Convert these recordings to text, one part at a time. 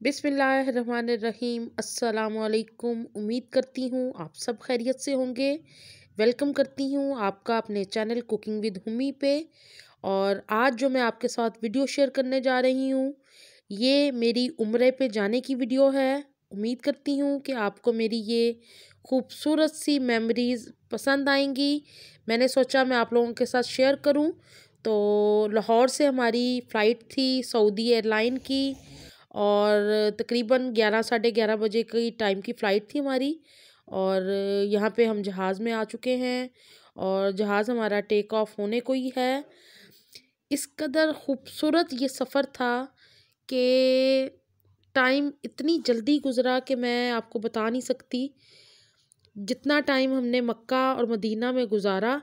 बिस्मिल्लाहिर्रहमानिर्रहीम। अस्सलामुअलैकुम। उम्मीद करती हूँ आप सब खैरियत से होंगे। वेलकम करती हूँ आपका अपने चैनल कुकिंग विद हुमी पे। और आज जो मैं आपके साथ वीडियो शेयर करने जा रही हूँ, ये मेरी उम्रे पे जाने की वीडियो है। उम्मीद करती हूँ कि आपको मेरी ये खूबसूरत सी मेमोरीज़ पसंद आएंगी। मैंने सोचा मैं आप लोगों के साथ शेयर करूँ। तो लाहौर से हमारी फ़्लाइट थी सऊदी एयरलाइन की, और तकरीबन 11 साढ़े 11 बजे की टाइम की फ़्लाइट थी हमारी। और यहाँ पे हम जहाज़ में आ चुके हैं और जहाज़ हमारा टेक ऑफ होने को ही है। इस कदर खूबसूरत ये सफ़र था कि टाइम इतनी जल्दी गुज़रा कि मैं आपको बता नहीं सकती। जितना टाइम हमने मक्का और मदीना में गुज़ारा,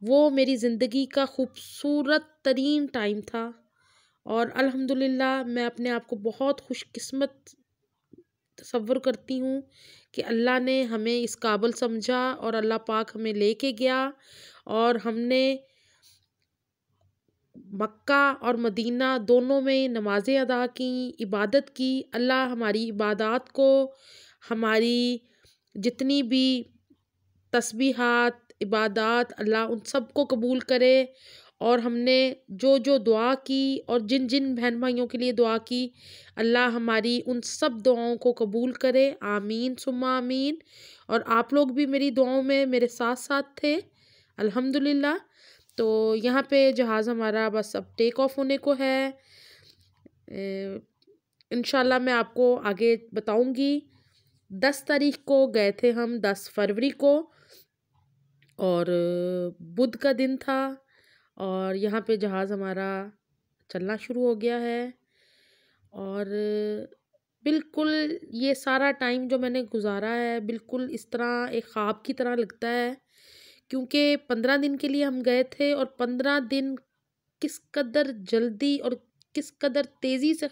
वो मेरी ज़िंदगी का खूबसूरत तरीन टाइम था। और अल्हम्दुलिल्लाह मैं अपने आप को बहुत खुशकिस्मत तसव्वुर करती हूँ कि अल्लाह ने हमें इस काबिल समझा और अल्लाह पाक हमें लेके गया और हमने मक्का और मदीना दोनों में नमाज़ें अदा की, इबादत की। अल्लाह हमारी इबादत को, हमारी जितनी भी तस्बीहात, इबादत, अल्लाह उन सब को कबूल करे। और हमने जो जो दुआ की और जिन जिन बहन भाइयों के लिए दुआ की, अल्लाह हमारी उन सब दुआओं को कबूल करे। आमीन सुम्मा आमीन। और आप लोग भी मेरी दुआओं में मेरे साथ साथ थे अल्हम्दुलिल्लाह। तो यहाँ पे जहाज़ हमारा बस अब टेक ऑफ होने को है। इंशाल्लाह मैं आपको आगे बताऊंगी। 10 तारीख को गए थे हम, 10 फरवरी को, और बुध का दिन था। और यहाँ पे जहाज़ हमारा चलना शुरू हो गया है। और बिल्कुल ये सारा टाइम जो मैंने गुजारा है, बिल्कुल इस तरह एक ख्वाब की तरह लगता है, क्योंकि 15 दिन के लिए हम गए थे और 15 दिन किस कदर जल्दी और किस कदर तेज़ी से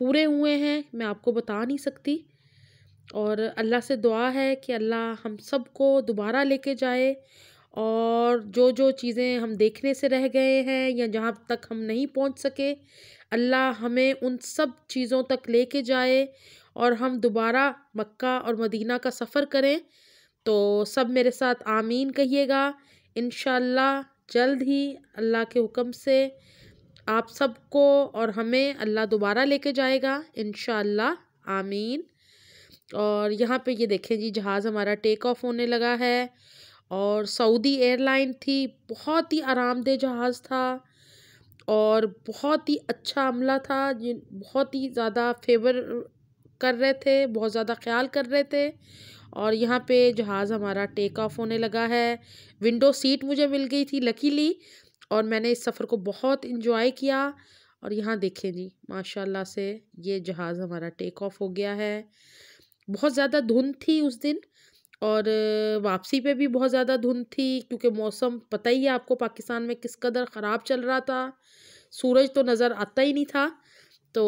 पूरे हुए हैं मैं आपको बता नहीं सकती। और अल्लाह से दुआ है कि अल्लाह हम सब को दोबारा लेके जाए, और जो जो चीज़ें हम देखने से रह गए हैं या जहाँ तक हम नहीं पहुँच सके, अल्लाह हमें उन सब चीज़ों तक लेके जाए और हम दोबारा मक्का और मदीना का सफ़र करें। तो सब मेरे साथ आमीन कहिएगा। इंशाल्लाह जल्द ही अल्लाह के हुक्म से आप सबको और हमें अल्लाह दोबारा लेके जाएगा इंशाल्लाह आमीन। और यहाँ पे ये देखें जी, जहाज़ हमारा टेक ऑफ होने लगा है। और सऊदी एयरलाइन थी, बहुत ही आरामदेह जहाज़ था और बहुत ही अच्छा अमला था, जिन बहुत ही ज़्यादा फेवर कर रहे थे, बहुत ज़्यादा ख्याल कर रहे थे। और यहाँ पे जहाज़ हमारा टेक ऑफ होने लगा है। विंडो सीट मुझे मिल गई थी लकीली, और मैंने इस सफ़र को बहुत इंजॉय किया। और यहाँ देखें जी, माशाल्लाह से ये जहाज़ हमारा टेक ऑफ हो गया है। बहुत ज़्यादा धुंध थी उस दिन, और वापसी पे भी बहुत ज़्यादा धुंध थी, क्योंकि मौसम पता ही है आपको पाकिस्तान में किस कदर ख़राब चल रहा था। सूरज तो नज़र आता ही नहीं था। तो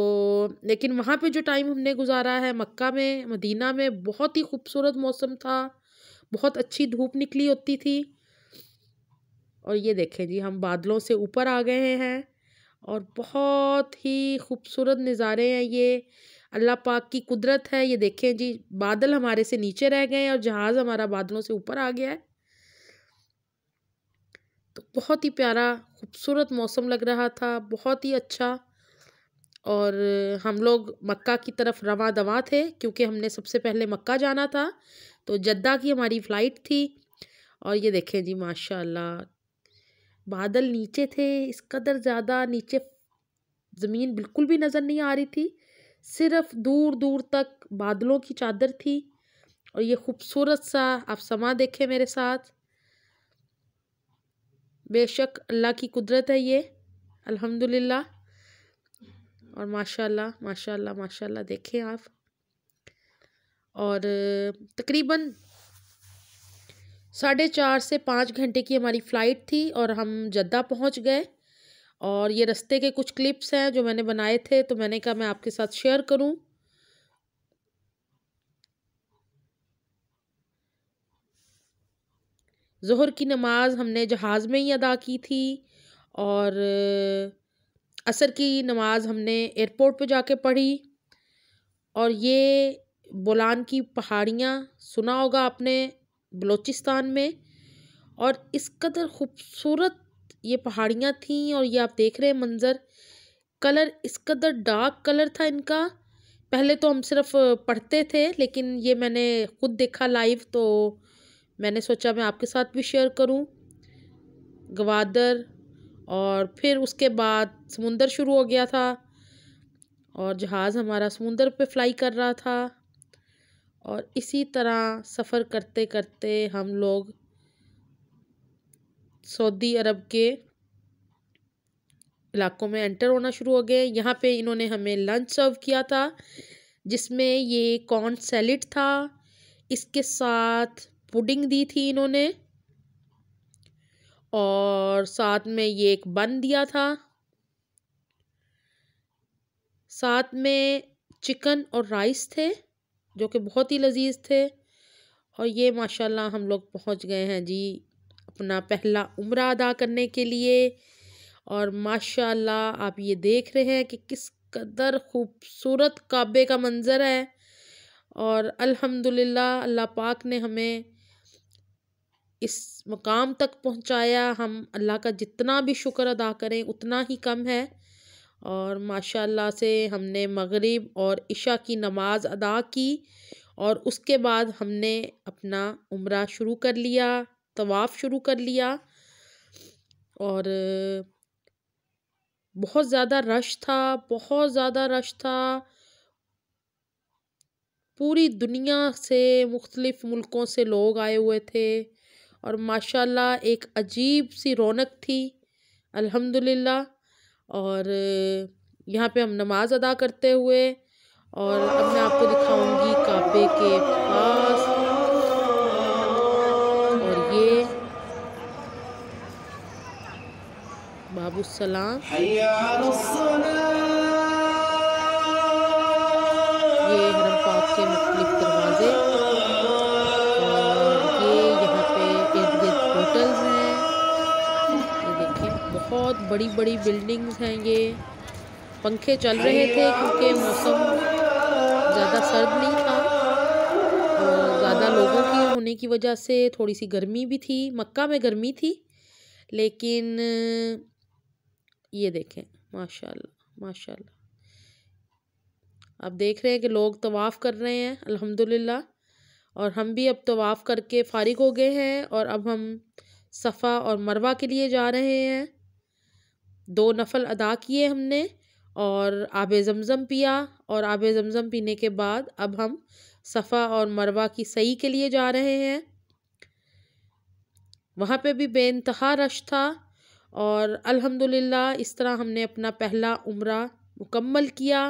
लेकिन वहाँ पे जो टाइम हमने गुजारा है मक्का में, मदीना में, बहुत ही खूबसूरत मौसम था, बहुत अच्छी धूप निकली होती थी। और ये देखें जी, हम बादलों से ऊपर आ गए हैं और बहुत ही खूबसूरत नज़ारे हैं ये। अल्लाह पाक की कुदरत है। ये देखें जी, बादल हमारे से नीचे रह गए हैं और जहाज़ हमारा बादलों से ऊपर आ गया है। तो बहुत ही प्यारा खूबसूरत मौसम लग रहा था, बहुत ही अच्छा। और हम लोग मक्का की तरफ रवां दवां थे, क्योंकि हमने सबसे पहले मक्का जाना था। तो जद्दा की हमारी फ़्लाइट थी। और ये देखें जी, माशाल्लाह बादल नीचे थे, इस कदर ज़्यादा नीचे ज़मीन बिल्कुल भी नज़र नहीं आ रही थी, सिर्फ दूर दूर तक बादलों की चादर थी। और ये खूबसूरत सा आप समा देखें मेरे साथ। बेशक अल्लाह की कुदरत है ये, अल्हम्दुलिल्लाह। और माशाल्लाह माशाल्लाह माशाल्लाह देखें आप। और तकरीबन 4.5 से 5 घंटे की हमारी फ़्लाइट थी और हम जद्दा पहुंच गए। और ये रास्ते के कुछ क्लिप्स हैं जो मैंने बनाए थे, तो मैंने कहा मैं आपके साथ शेयर करूं। ज़ोहर की नमाज हमने जहाज़ में ही अदा की थी। और असर की नमाज हमने एयरपोर्ट पे जाके पढ़ी। और ये बोलान की पहाड़ियाँ सुना होगा आपने, बलूचिस्तान में। और इस कदर खूबसूरत ये पहाड़ियाँ थीं और ये आप देख रहे हैं मंज़र। कलर इस कदर डार्क कलर था इनका। पहले तो हम सिर्फ पढ़ते थे, लेकिन ये मैंने खुद देखा लाइव, तो मैंने सोचा मैं आपके साथ भी शेयर करूं। गवादर, और फिर उसके बाद समुंदर शुरू हो गया था और जहाज़ हमारा समुंदर पे फ्लाई कर रहा था। और इसी तरह सफ़र करते करते हम लोग सऊदी अरब के इलाकों में एंटर होना शुरू हो गए। यहाँ पे इन्होंने हमें लंच सर्व किया था, जिसमें ये कॉर्न सैलेड था, इसके साथ पुडिंग दी थी इन्होंने, और साथ में ये एक बन दिया था, साथ में चिकन और राइस थे जो कि बहुत ही लजीज थे। और ये माशाल्लाह हम लोग पहुंच गए हैं जी अपना पहला उम्रा अदा करने के लिए। और माशाल्लाह आप ये देख रहे हैं कि किस कदर खूबसूरत काबे का मंज़र है। और अल्हम्दुलिल्लाह अल्लाह पाक ने हमें इस मकाम तक पहुंचाया। हम अल्लाह का जितना भी शुक्र अदा करें उतना ही कम है। और माशाल्लाह से हमने मगरिब और इशा की नमाज अदा की और उसके बाद हमने अपना उम्रा शुरू कर लिया, तवाफ़ शुरू कर लिया। और बहुत ज़्यादा रश था, बहुत ज़्यादा रश था। पूरी दुनिया से, मुख्तलिफ़ मुल्कों से लोग आए हुए थे और माशाल्लाह एक अजीब सी रौनक थी अल्हम्दुलिल्लाह। और यहाँ पे हम नमाज अदा करते हुए, और अब मैं आपको दिखाऊंगी काबे के पास। और ये बाबुसलाम, ये हरम पाक के मुख्तलिफ दरवाजे, और ये यहाँ पे इर्द गिर्द होटल्स हैं। ये देखें बहुत बड़ी बड़ी बिल्डिंग्स हैं। ये पंखे चल रहे थे क्योंकि मौसम ज़्यादा सर्द नहीं था और ज़्यादा लोगों की होने की वजह से थोड़ी सी गर्मी भी थी। मक्का में गर्मी थी, लेकिन ये देखें माशाल्लाह माशाल्लाह। आप देख रहे हैं कि लोग तवाफ़ कर रहे हैं अल्हम्दुलिल्लाह। और हम भी अब तवाफ़ करके फ़ारिग हो गए हैं और अब हम सफ़ा और मरवा के लिए जा रहे हैं। 2 नफल अदा किए हमने और आबे ज़मज़म पिया, और आबे ज़मज़म पीने के बाद अब हम सफ़ा और मरवा की सई के लिए जा रहे हैं। वहाँ पे भी बेइंतहा रश था और अल्हम्दुलिल्लाह इस तरह हमने अपना पहला उम्रा मुकम्मल किया।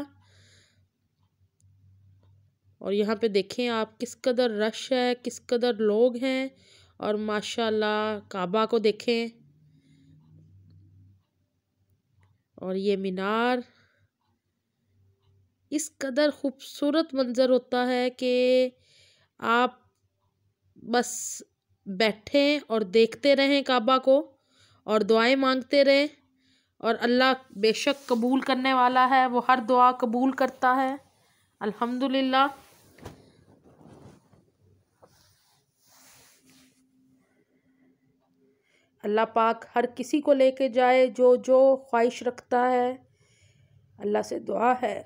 और यहाँ पे देखें आप किस कदर रश है, किस कदर लोग हैं, और माशाल्लाह काबा को देखें। और ये मीनार, इस कदर खूबसूरत मंज़र होता है कि आप बस बैठें और देखते रहें काबा को और दुआएं मांगते रहें। और अल्लाह बेशक कबूल करने वाला है, वो हर दुआ कबूल करता है अल्हम्दुलिल्लाह। अल्लाह पाक हर किसी को लेके जाए जो जो ख्वाहिश रखता है। अल्लाह से दुआ है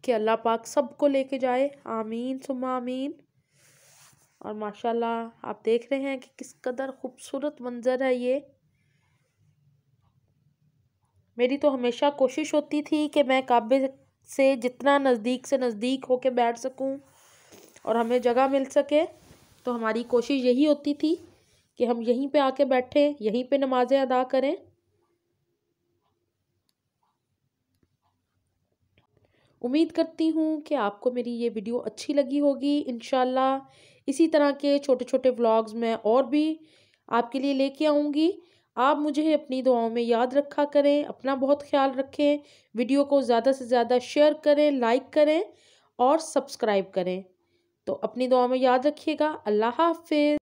कि अल्लाह पाक सबको लेके जाए, आमीन सुम्मा आमीन। और माशाल्लाह आप देख रहे हैं कि किस कदर खूबसूरत मंज़र है ये। मेरी तो हमेशा कोशिश होती थी कि मैं काबे से जितना नज़दीक से नज़दीक होके बैठ सकूं और हमें जगह मिल सके, तो हमारी कोशिश यही होती थी कि हम यहीं पे आके बैठें, यहीं पे नमाज़ें अदा करें। उम्मीद करती हूँ कि आपको मेरी ये वीडियो अच्छी लगी होगी। इंशाल्लाह इसी तरह के छोटे छोटे व्लॉग्स मैं और भी आपके लिए लेके आऊँगी। आप मुझे अपनी दुआओं में याद रखा करें। अपना बहुत ख्याल रखें। वीडियो को ज़्यादा से ज़्यादा शेयर करें, लाइक करें और सब्सक्राइब करें। तो अपनी दुआओं में याद रखिएगा। अल्लाह हाफ़िज़।